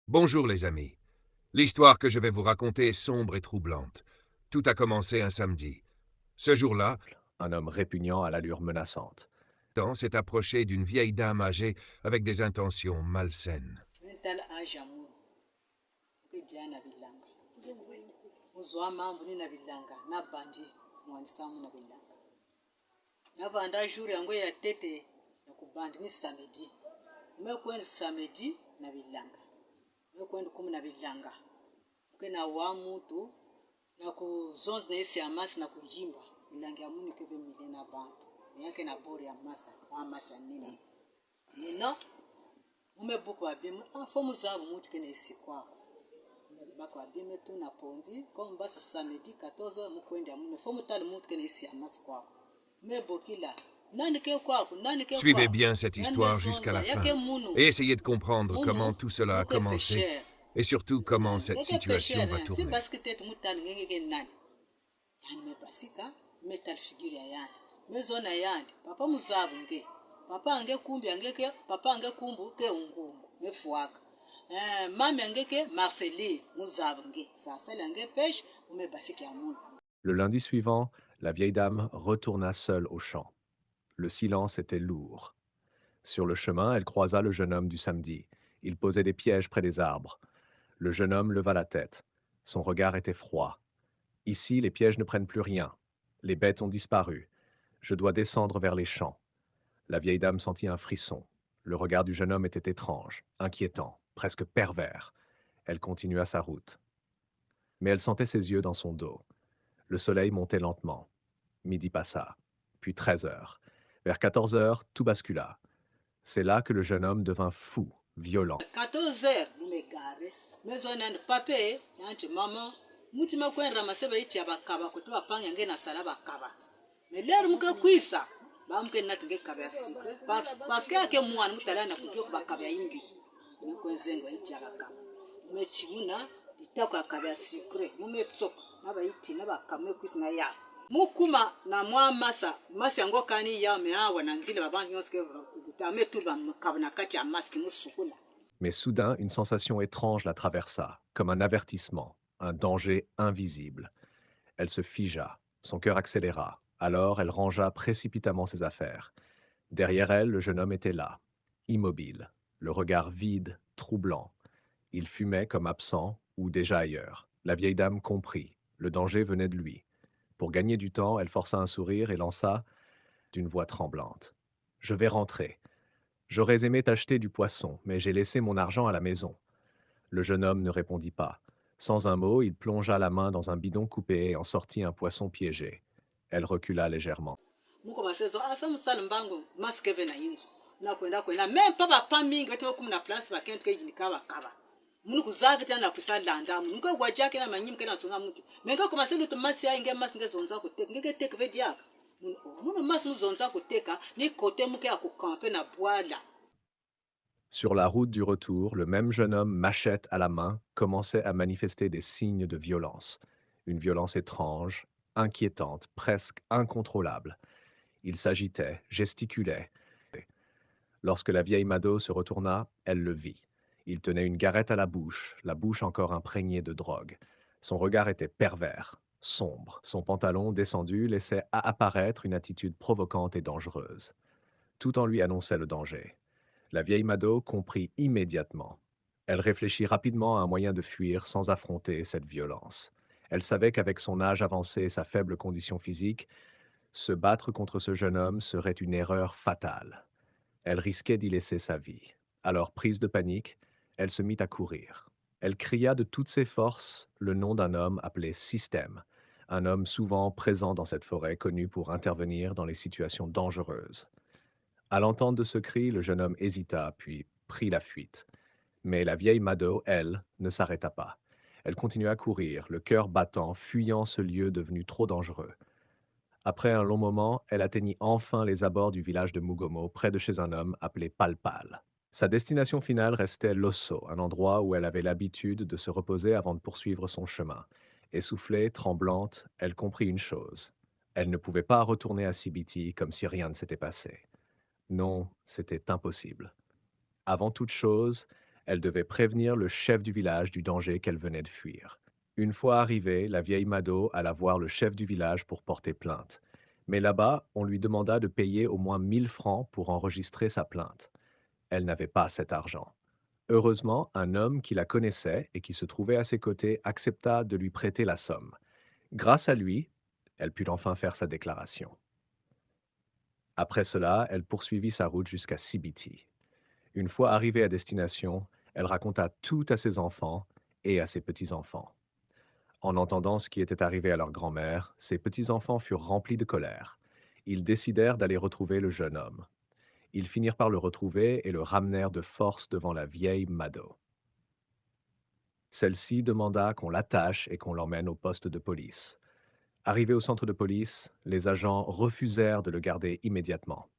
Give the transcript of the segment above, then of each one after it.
Bonjour les amis. L'histoire que je vais vous raconter est sombre et troublante. Tout a commencé un samedi. Ce jour-là, Un homme répugnant à l'allure menaçante. Dan s'est approché d'une vieille dame âgée avec des intentions malsaines. Mental ajamu ke jana bilanga uzwa mambo ni na bilanga na bandi mwanisamu na bilanga na banda juri yangu ya tete na kubandi ni samedi mekwenda samedi na bilanga mekwenda kumi na bilanga kena wa mutu na kuzonzi na isi amasi na kujimba bilanga ya muni keve mile na bantu yake na bori ya masa nini nino mumebuku abimu afomu zabo mutu kene isi kwako bako abime tu na ponzi comme basi samedi 14 mukwenda mune fomu tali mutu kene isi amasi kwako mebokila nani ke kwako nani ke Suivez kwako bien cette nani histoire jusqu'à mezonza la yake fin munu et essayez de comprendre munu comment tout cela a muke commencé pesher et surtout comment zinani cette yake situation pesher va si tourner. basi tetu mutali ngenge nani yani mebasika metal figure ya yani mezona yani papa muzabu nge papa ange kumbi angeke papa ange kumbu ke ungungu mefuaka mami angeke Marceline muzabu nge sasa lange pêche umebasika ya mungu. Le lundi suivant, la vieille dame retourna seule au champ. Le silence était lourd. Sur le chemin, elle croisa le jeune homme du samedi. Il posait des pièges près des arbres. Le jeune homme leva la tête. Son regard était froid. Ici, les pièges ne prennent plus rien. Les bêtes ont disparu. Je dois descendre vers les champs. La vieille dame sentit un frisson. Le regard du jeune homme était étrange, inquiétant, presque pervers. Elle continua sa route. Mais elle sentait ses yeux dans son dos. Le soleil montait lentement. Midi passa, puis 13 heures. Vers 14 heures, tout bascula. C'est là que le jeune homme devint fou, violent. 14 heures mumegare mezona ndi pape yanti mama muti makwenda maseba ichi abakaba kuti bapanga nge na sala bakaba melero muke kwisa bamuke nati nge kaba ya siku parce que yake mwana mutala na kujua bakaba ya imbi mukwenzengo ichi abakaba mechimuna litako akaba ya sikre mumetsoka nabaiti nabakamwe kwisa na ya mukuma na mwa masa yango kani ya meawa na nzile babantu yoske ametu bakaba na kati ya maski musukula. Mais soudain, une sensation étrange la traversa, comme un avertissement, un danger invisible. Elle se figea, son cœur accéléra. Alors elle rangea précipitamment ses affaires. Derrière elle, le jeune homme était là, immobile, le regard vide, troublant. Il fumait comme absent ou déjà ailleurs. La vieille dame comprit. Le danger venait de lui. Pour gagner du temps, elle força un sourire et lança, d'une voix tremblante: Je vais rentrer. J'aurais aimé t'acheter du poisson, mais j'ai laissé mon argent à la maison. Le jeune homme ne répondit pas. Sans un mot, il plongea la main dans un bidon coupé et en sortit un poisson piégé. Elle recula légèrement. Muko masezo asa musala mbango maskeve na yinzo na kwenda même pas ba mingi beto kum na place ba kent ke yini kaba kaba munu kuzavi tena kusala ndamu nuko gwajake na manyim kena songa mutu menga kuma selu to masi ya inge masi ngezonza ko tek ngeke tek vediaka munu masi muzonza ko teka ni kote muke akukampe na bwala. Sur la route du retour, le même jeune homme, machette à la main, commençait à manifester des signes de violence. Une violence étrange, inquiétante, presque incontrôlable. Il s'agitait, gesticulait. Lorsque la vieille Mado se retourna, elle le vit. Il tenait une garette à la bouche encore imprégnée de drogue. Son regard était pervers, sombre. Son pantalon descendu laissait apparaître une attitude provocante et dangereuse. Tout en lui annonçait le danger. La vieille Mado comprit immédiatement. Elle réfléchit rapidement à un moyen de fuir sans affronter cette violence. Elle savait qu'avec son âge avancé et sa faible condition physique, se battre contre ce jeune homme serait une erreur fatale. Elle risquait d'y laisser sa vie. Alors, prise de panique, elle se mit à courir. Elle cria de toutes ses forces le nom d'un homme appelé Système, un homme souvent présent dans cette forêt connue pour intervenir dans les situations dangereuses. À l'entente de ce cri, le jeune homme hésita, puis prit la fuite. Mais la vieille Mado, elle, ne s'arrêta pas. Elle continua à courir, le cœur battant, fuyant ce lieu devenu trop dangereux. Après un long moment, elle atteignit enfin les abords du village de Mugomo, près de chez un homme appelé Palpal. Sa destination finale restait Losso, un endroit où elle avait l'habitude de se reposer avant de poursuivre son chemin. Essoufflée, tremblante, elle comprit une chose. Elle ne pouvait pas retourner à Sibiti comme si rien ne s'était passé. Non, c'était impossible. Avant toute chose, Elle devait prévenir le chef du village du danger qu'elle venait de fuir. Une fois arrivée, la vieille Mado alla voir le chef du village pour porter plainte. Mais là-bas, on lui demanda de payer au moins 1 000 francs pour enregistrer sa plainte. Elle n'avait pas cet argent. Heureusement, un homme qui la connaissait et qui se trouvait à ses côtés accepta de lui prêter la somme. Grâce à lui, elle put enfin faire sa déclaration. Après cela, elle poursuivit sa route jusqu'à CBT. Une fois arrivée à destination, elle raconta tout à ses enfants et à ses petits-enfants. En entendant ce qui était arrivé à leur grand-mère, ses petits-enfants furent remplis de colère. Ils décidèrent d'aller retrouver le jeune homme. Ils finirent par le retrouver et le ramenèrent de force devant la vieille Mado. Celle-ci demanda qu'on l'attache et qu'on l'emmène au poste de police. Arrivé au centre de police, les agents refusèrent de le garder immédiatement.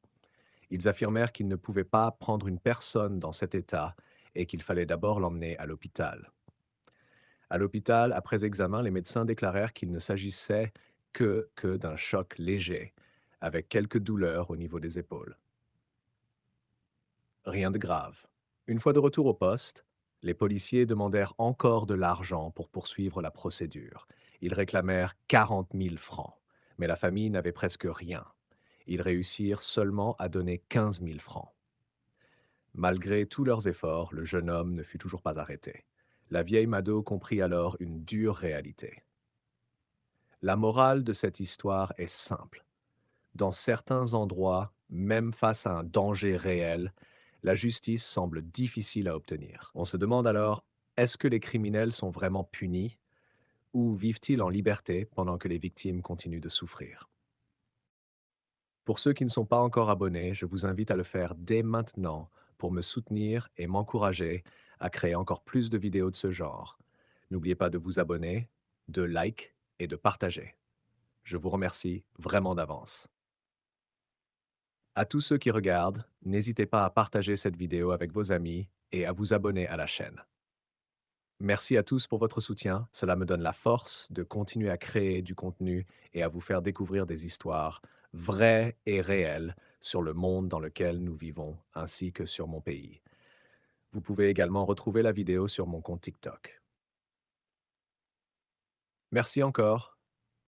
Ils affirmèrent qu'ils ne pouvaient pas prendre une personne dans cet état et qu'il fallait d'abord l'emmener à l'hôpital. À l'hôpital, après examen, les médecins déclarèrent qu'il ne s'agissait que d'un choc léger, avec quelques douleurs au niveau des épaules. Rien de grave. Une fois de retour au poste, les policiers demandèrent encore de l'argent pour poursuivre la procédure. Ils réclamèrent 40 000 francs, mais la famille n'avait presque rien. Ils réussirent seulement à donner 15 000 francs. Malgré tous leurs efforts, le jeune homme ne fut toujours pas arrêté. La vieille Mado comprit alors une dure réalité. La morale de cette histoire est simple. Dans certains endroits, même face à un danger réel, la justice semble difficile à obtenir. On se demande alors, est-ce que les criminels sont vraiment punis ou vivent-ils en liberté pendant que les victimes continuent de souffrir? Pour ceux qui ne sont pas encore abonnés, je vous invite à le faire dès maintenant pour me soutenir et m'encourager à créer encore plus de vidéos de ce genre. N'oubliez pas de vous abonner, de like et de partager. Je vous remercie vraiment d'avance. À tous ceux qui regardent, n'hésitez pas à partager cette vidéo avec vos amis et à vous abonner à la chaîne. Merci à tous pour votre soutien, cela me donne la force de continuer à créer du contenu et à vous faire découvrir des histoires vraies et réelles sur le monde dans lequel nous vivons, ainsi que sur mon pays. Vous pouvez également retrouver la vidéo sur mon compte TikTok. Merci encore